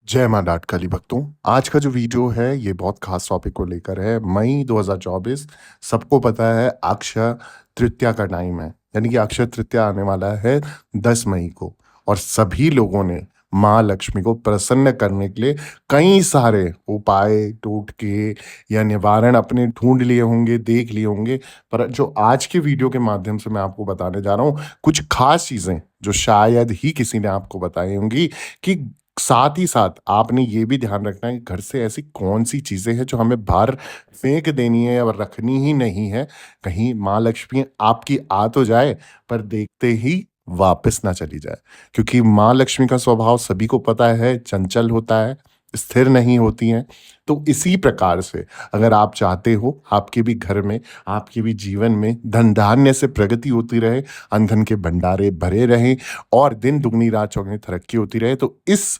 जय माँ डाट काली भक्तों। आज का जो वीडियो है ये बहुत खास टॉपिक को लेकर है। मई 2024 सबको पता है अक्षय तृतीया का टाइम है। यानी कि अक्षय तृतीया आने वाला है 10 मई को और सभी लोगों ने माँ लक्ष्मी को प्रसन्न करने के लिए कई सारे उपाय, टोटके या निवारण अपने ढूँढ लिए होंगे, देख लिए होंगे। पर जो आज के वीडियो के माध्यम से मैं आपको बताने जा रहा हूँ, कुछ खास चीज़ें जो शायद ही किसी ने आपको बताई होंगी कि साथ ही साथ आपने ये भी ध्यान रखना है कि घर से ऐसी कौन-सी चीज़ें हैं जो हमें बाहर फेंक देनी है और रखनी ही नहीं है। कहीं माँ लक्ष्मी आपकी आ तो जाए पर देखते ही वापस ना चली जाए। क्योंकि माँ लक्ष्मी का स्वभाव सभी को पता है, चंचल होता है, स्थिर नहीं होती हैं। तो इसी प्रकार से अगर आप चाहते हो आपके भी घर में, आपके भी जीवन में धन-धान्य से प्रगति होती रहे, अन्न-धन के भंडारे भरे रहें और दिन दुगनी रात चौगुनी तरक्की होती रहे, तो इस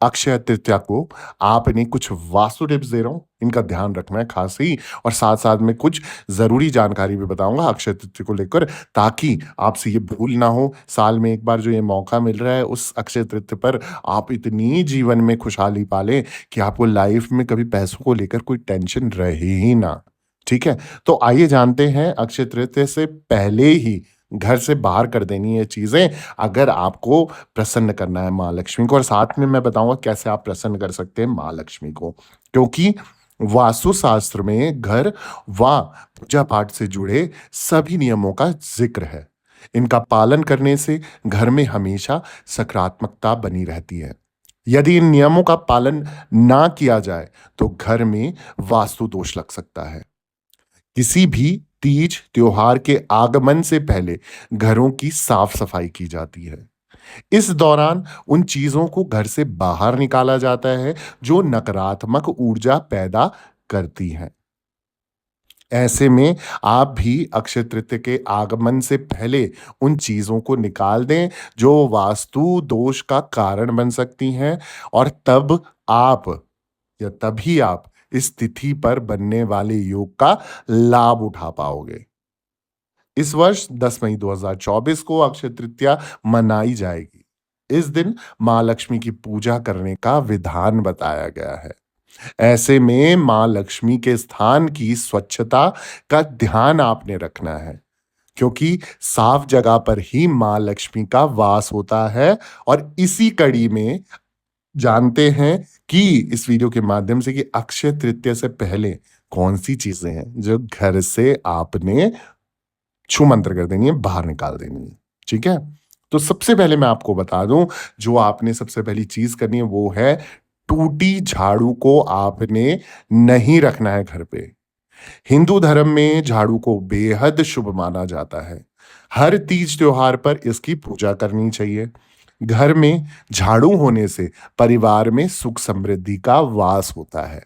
अक्षय तृतीया को आपने कुछ वास्तु टिप्स दे रहा हूँ, इनका ध्यान रखना है खास ही और साथ-साथ में कुछ ज़रूरी जानकारी भी बताऊँगा अक्षय तृतीया को लेकर ताकि आपसे ये भूल ना हो। साल में एक बार जो ये मौका मिल रहा है उस अक्षय तृतीया पर आप इतनी जीवन में खुशहाली पालें कि आपको लाइफ में कभी पैसों को लेकर कोई टेंशन रहे ही ना। ठीक है? तो आइए जानते हैं अक्षय तृतीया से पहले ही घर से बाहर कर देनी है चीज़ें अगर आपको प्रसन्न करना है माँ लक्ष्मी को और साथ में मैं बताऊँगा कैसे आप प्रसन्न कर सकते हैं माँ लक्ष्मी को। क्योंकि वास्तु शास्त्र में घर व पूजा पाठ से जुड़े सभी नियमों का ज़िक्र है। इनका पालन करने से घर में हमेशा सकारात्मकता बनी रहती है। यदि इन नियमों का पालन ना किया जाए तो घर में वास्तु दोष लग सकता है। किसी भी तीज त्योहार के आगमन से पहले घरों की साफ-सफाई की जाती है। इस दौरान उन चीज़ों को घर से बाहर निकाला जाता है जो नकारात्मक ऊर्जा पैदा करती हैं। ऐसे में आप भी अक्षय तृतीया के आगमन से पहले उन चीज़ों को निकाल दें जो वास्तु दोष का कारण बन सकती हैं और तब आप या तभी आप इस तिथि पर बनने वाले योग का लाभ उठा पाओगे। इस वर्ष 10 मई 2024 को अक्षय तृतीया मनाई जाएगी। इस दिन माँ लक्ष्मी की पूजा करने का विधान बताया गया है। ऐसे में माँ लक्ष्मी के स्थान की स्वच्छता का ध्यान आपने रखना है, क्योंकि साफ जगह पर ही माँ लक्ष्मी का वास होता है और इसी कड़ी में जानते हैं कि इस वीडियो के माध्यम से कि अक्षय तृतीया से पहले कौन-सी चीज़ें हैं जो घर से आपने छू मंतर कर देनी है, बाहर निकाल देनी है, ठीक है? तो सबसे पहले मैं आपको बता दूँ, जो आपने सबसे पहली चीज़ करनी है वो है टूटी झाड़ू को आपने नहीं रखना है घर पे। हिंदू धर्म में झाड़ू को बेहद शुभ माना जाता है। हर तीज त्योहार पर इसकी पूजा करनी चाहिए। घर में झाड़ू होने से परिवार में सुख समृद्धि का वास होता है।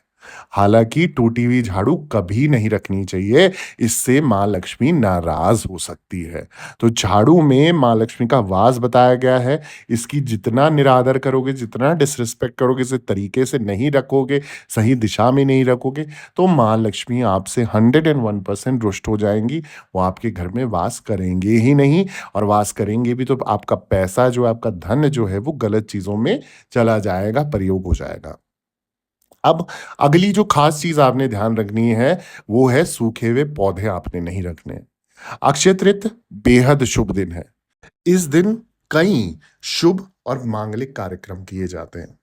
हालाँकि टूटी हुई झाड़ू कभी नहीं रखनी चाहिए, इससे माँ लक्ष्मी नाराज़ हो सकती है। तो झाड़ू में माँ लक्ष्मी का वास बताया गया है, इसकी जितना निरादर करोगे, जितना डिसरिस्पेक्ट करोगे, इसे तरीके से नहीं रखोगे, सही दिशा में नहीं रखोगे, तो माँ लक्ष्मी आपसे 101% रुष्ट हो जाएँगी। वो आपके घर में वास करेंगे ही नहीं और वास करेंगे भी तो आपका पैसा जो है, आपका धन जो है, वो गलत चीज़ों में चला जाएगा, प्रयोग हो जाएगा। अब अगली जो खास चीज़ आपने ध्यान रखनी है, वो है सूखे हुए पौधे आपने नहीं रखने। अक्षय तृतीया बेहद शुभ दिन है। इस दिन कई शुभ और मांगलिक कार्यक्रम किए जाते हैं।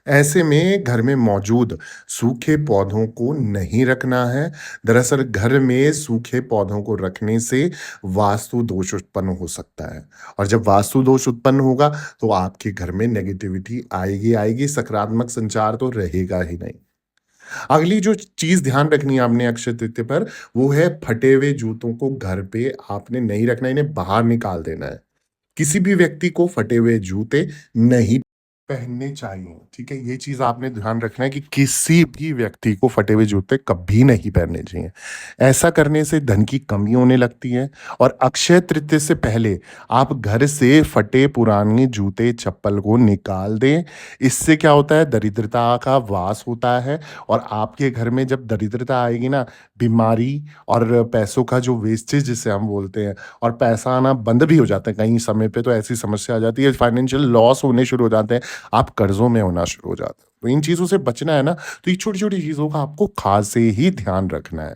ऐसे में घर में मौजूद सूखे पौधों को नहीं रखना है। दरअसल घर में सूखे पौधों को रखने से वास्तु दोष उत्पन्न हो सकता है और जब वास्तु दोष उत्पन्न होगा तो आपके घर में नेगेटिविटी आएगी, सकारात्मक संचार तो रहेगा ही नहीं। अगली जो चीज़ ध्यान रखनी है आपने अक्षय तृतीया पर, वो है फटे हुए जूतों को घर पे आपने नहीं रखना, इन्हें बाहर निकाल देना है। किसी भी व्यक्ति को फटे हुए जूते नहीं पहनने चाहिए, ठीक है? ये चीज़ आपने ध्यान रखना है कि किसी भी व्यक्ति को फटे हुए जूते कभी नहीं पहनने चाहिए। ऐसा करने से धन की कमी होने लगती है और अक्षय तृतीया से पहले आप घर से फटे पुराने जूते, चप्पल को निकाल दें। इससे क्या होता है दरिद्रता का वास होता है और आपके घर में जब दरिद्रता आएगी ना, बीमारी और पैसों का जो वेस्टेज जिसे हम बोलते हैं और पैसा आना बंद भी हो जाता है कई समय पे तो ऐसी समस्या आ जाती है, फाइनेंशियल लॉस होने शुरू हो जाते हैं। आप कर्ज़ों में होना शुरू हो जाते हो। तो इन चीज़ों से बचना है ना, तो ये छोटी-छोटी चीज़ों का आपको ख़ास से ही ध्यान रखना है।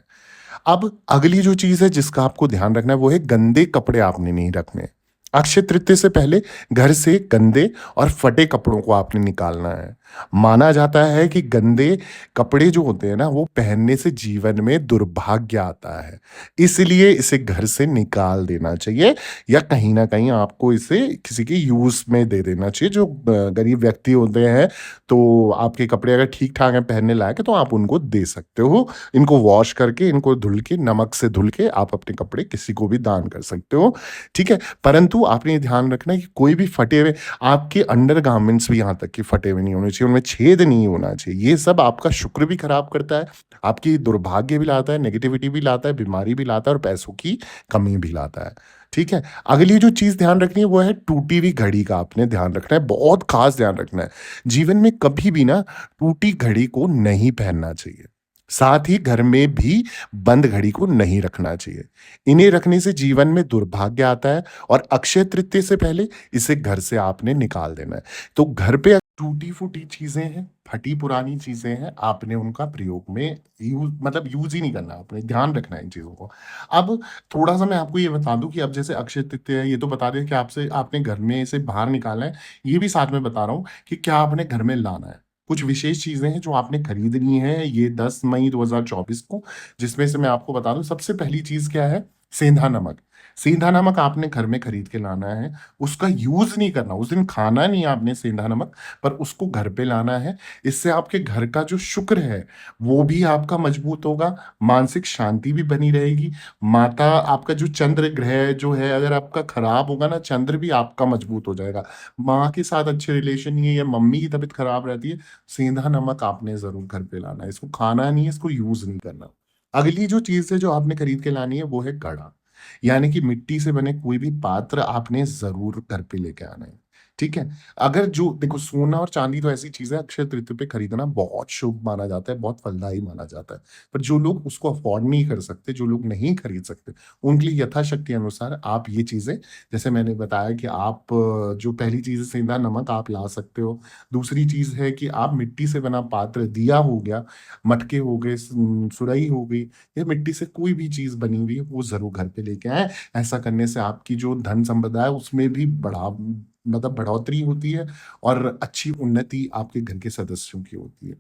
अब अगली जो चीज़ है जिसका आपको ध्यान रखना है वो है गंदे कपड़े आपने नहीं रखने। अक्षय तृतीया से पहले घर से गंदे और फटे कपड़ों को आपने निकालना है। माना जाता है कि गंदे कपड़े जो होते हैं ना वो पहनने से जीवन में दुर्भाग्य आता है। इसलिए इसे घर से निकाल देना चाहिए या कहीं न कहीं आपको इसे किसी के यूज़ में दे देना चाहिए जो गरीब व्यक्ति होते हैं, तो आपके कपड़े अगर ठीक-ठाक हैं, पहनने लायक हैं तो आप उनको दे सकते हो। इनको वॉश करके, इनको धुल के, नमक से धुल के आप अपने कपड़े किसी को भी दान कर सकते हो, ठीक है? परंतु आपने ये ध्यान रखना है कि कोई भी फटे हुए आपके अंडरगारमेंट्स भी यहाँ तक कि फटे हुए नहीं होने चाहिए, उनमें छेद नहीं होना चाहिए। ये सब आपका शुक्र भी खराब करता है, आपकी दुर्भाग्य भी लाता है, नेगेटिविटी भी लाता है, बीमारी भी लाता है और पैसों की कमी भी लाता है, ठीक है? अगली जो चीज़ ध्यान रखनी है वो है टूटी हुई घड़ी का आपने ध्यान रखना है, बहुत ख़ास ध्यान रखना है। जीवन में कभी भी ना टूटी घड़ी को नहीं पहनना चाहिए। साथ ही घर में भी बंद घड़ी को नहीं रखना चाहिए। इन्हें रखने से जीवन में दुर्भाग्य आता है और अक्षय तृतीया से पहले इसे घर से आपने निकाल देना है। तो घर पे टूटी-फूटी चीज़ें हैं, फटी पुरानी चीज़ें हैं, आपने उनका प्रयोग में यूज़ ही नहीं करना, आपने ध्यान रखना है इन चीज़ों को। अब थोड़ा-सा मैं आपको ये बता दूँ कि अब जैसे अक्षय तृतीया है, ये तो बता दिया कि आपसे आपने घर में से बाहर निकालना है। ये भी साथ में बता रहा हूँ कि क्या आपने घर में लाना है। कुछ विशेष चीज़ें हैं जो आपने खरीदनी है ये 10 मई 2024 को, जिसमें से मैं आपको बता दूँ सबसे पहली चीज़ क्या है? सेंधा नमक। सेंधा नमक आपने घर में खरीद के लाना है, उसका यूज़ नहीं करना, उस दिन खाना नहीं है आपने सेंधा नमक, पर उसको घर पे लाना है। इससे आपके घर का जो शुक्र है, वो भी आपका मजबूत होगा, मानसिक शांति भी बनी रहेगी। माता आपका जो चंद्र ग्रह जो है अगर आपका खराब होगा ना, चंद्र भी आपका मजबूत हो जाएगा। माँ के साथ अच्छे रिलेशन नहीं है या मम्मी की तबीयत खराब रहती है, सेंधा नमक आपने ज़रूर घर पे लाना है। इसको खाना नहीं है, इसको यूज़ नहीं करना। अगली जो चीज़ है जो आपने खरीद के लानी है वो है घड़ा। यानी कि मिट्टी से बने कोई भी पात्र आपने ज़रूर घर पे लेके आना है। ठीक है? अगर जो देखो सोना और चांदी तो ऐसी चीज़ है अक्षय तृतीया पे खरीदना बहुत शुभ माना जाता है, बहुत फलदायी माना जाता है। पर जो लोग उसको अफ़ोर्ड नहीं कर सकते, जो लोग नहीं खरीद सकते, उनके लिए यथाशक्ति अनुसार आप ये चीज़ें जैसे मैंने बताया कि आप जो पहली चीज़ है सेंधा नमक आप ला सकते हो। दूसरी चीज़ है कि आप मिट्टी से बना पात्र दिया हो गया, मटके हो गए, सुराही हो गई या मिट्टी से कोई भी चीज़ बनी हुई है वो ज़रूर घर पे लेके आएँ। ऐसा करने से आपकी जो धन संपदा है उसमें भी बढ़ोतरी होती है और अच्छी उन्नति आपके घर के सदस्यों की होती है।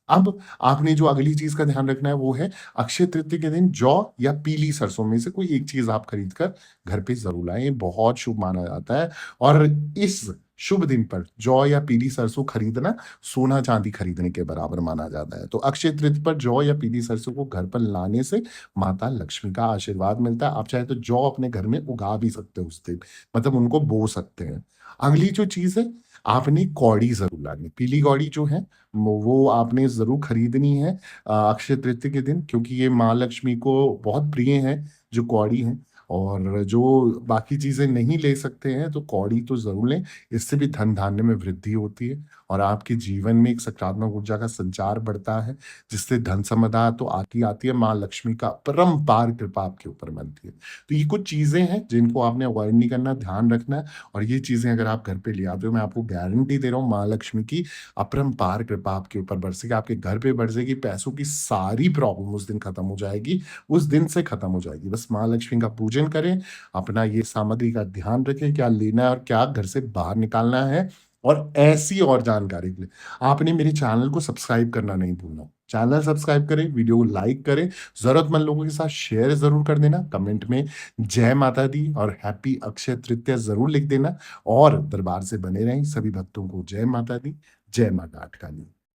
अब आपने जो अगली चीज़ का ध्यान रखना है वो है अक्षय तृतीया के दिन जौ या पीली सरसों में से कोई एक चीज़ आप खरीद कर घर पे ज़रूर लाएँ, ये बहुत शुभ माना जाता है और इस शुभ दिन पर जौ या पीली सरसों खरीदना सोना-चांदी खरीदने के बराबर माना जाता है। तो अक्षय तृतीया पर जौ या पीली सरसों को घर पर लाने से माता लक्ष्मी का आशीर्वाद मिलता है। आप चाहे तो जौ अपने घर में उगा भी सकते हो उस दिन, मतलब उनको बो सकते हैं। अगली जो चीज़ है, आपने कौड़ी ज़रूर लानी है। पीली कौड़ी जो है वो आपने ज़रूर खरीदनी है अक्षय तृतीया के दिन क्योंकि ये माँ लक्ष्मी को बहुत प्रिय है, जो कौड़ी हैं और जो बाकी चीज़ें नहीं ले सकते हैं, तो कौड़ी तो ज़रूर लें। इससे भी धन-धान्य में वृद्धि होती है और आपके जीवन में एक सकारात्मक ऊर्जा का संचार बढ़ता है, जिससे धन संपदा तो आती-आती है, माँ लक्ष्मी का अपरंपार कृपा आपके ऊपर बनती है। तो ये कुछ चीज़ें हैं, जिनको आपने अवॉइड नहीं करना, ध्यान रखना है और ये चीज़ें अगर आप घर पे ले आते हो, मैं आपको गारंटी दे रहा हूँ, माँ लक्ष्मी की अपरंपार कृपा आपके ऊपर बरसेगी, आपके घर पे बरसेगी, पैसों की सारी प्रॉब्लम उस दिन खत्म हो जाएगी, उस दिन से खत्म हो जाएगी। बस माँ लक्ष्मी का पूजन करें, अपना ये सामग्री का ध्यान रखें, क्या लेना है और क्या घर से बाहर निकालना है और ऐसी और जानकारी के लिए आपने मेरे चैनल को सब्सक्राइब करना नहीं भूलना। चैनल सब्सक्राइब करें, वीडियो को लाइक करें, ज़रूरतमंद लोगों के साथ शेयर ज़रूर कर देना, कमेंट में जय माता दी और हैप्पी अक्षय तृतीया ज़रूर लिख देना और दरबार से बने रहें। सभी भक्तों को जय माता दी, जय माता आटकाली।